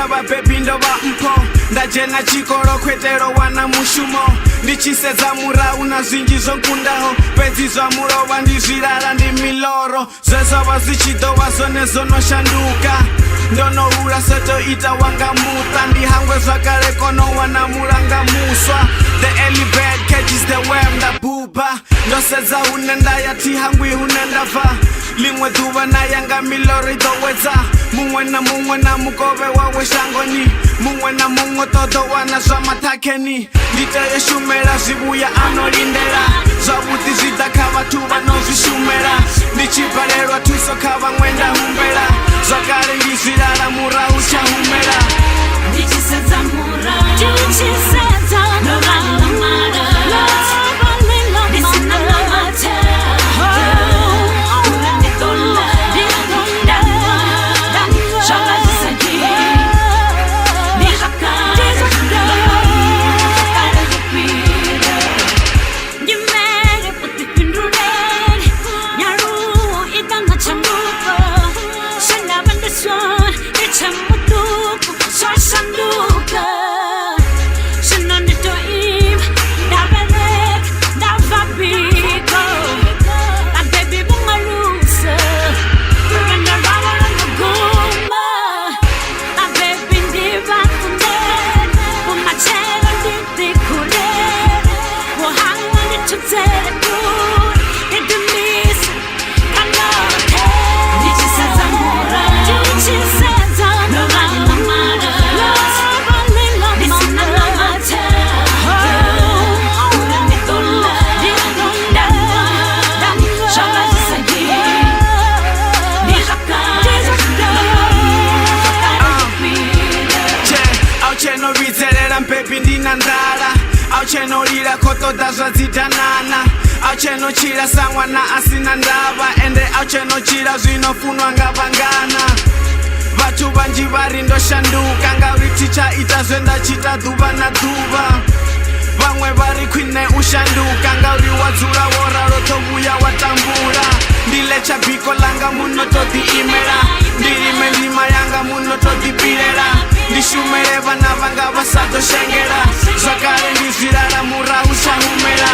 Nditshavha bebi ndova mpho ndadzhena tshikolo khwetelo wana mushumo ndichisedza murahu na zwinzhi zwo nkundaho fhedzi zwa mulovha ndi zwilala ndi miloro zwezwavha zwi tshi ḓovha zwone zwono shanduka ndono hula seto ita wanga muṱa ndi hangwe zwakale kono wana mulanga muswa the early bird catches the worm nda buba ndo sedza hune nda ya thi hangwi hune nda bva ḽiṅwe ḓuvha na yanga miloro i ḓo wedza muṅwe na mukovhe wawe shangoni muṅwe na muṅwe ṱoḓo wana zwa maṱhakheni ndi tea shumela zwivhuya ano lindela zwavhuḓi zwi ḓa kha vhathu vha no zwi shumela ndi tshi balelwa thuso kha vhaṅwe nda humbela zwakale ndi zwilala murahu tsha humela ndi tshi sedza murahu ndo vhala mala ndi sina na mathe uri ndi ḓo ḽa zwa vha zwi sa dini ndi zwakale zwifhira nyimele vhuḓifhinduleli nyaluwo i ḓa nga tshanduko zwe nda vha ndi zwone ndi tshe muṱuku zwo shanduka zwino ndi tou ima nda vhereka nda bva biko vhabebi vho ṅwalusa lwendo lwavho lwo no guma vhabebi ndi vhafunele vhumatshelo ndi ḓikhulele vhuhangwa ndi thudzele kule ndi ḓimise kha ḽoṱhe ndi tshi sedza murahu ndo vhala mala ndi sina na mathe uri ndi ḓo ḽa zwa vha zwi sa dini ndi zwakale au tsheno vhidzelela mbebi ndi na nḓala au tsheno lila kho ṱoḓa zwa dzidanana au tsheno tshila sa ṅwana a sina ndavha ende au tsheno tshila zwino funwa nga vhangana vhathu vhanzhi vha ri ndo shanduka ngauri thi tsha ita zwe nda tshita ḓuvha na ḓuvha vhaṅwe vha ri khwine u shanduka ngauri wa dzula wo ralo ḓo vhuya wa tambula ndi letsha biko ḽanga muno to ḓiimela ndi lime ndima yanga muno to ḓipilela ndi shumele vhana vhanga vha sa ḓo shengela zwakale ndi zwilala murahu tsha humela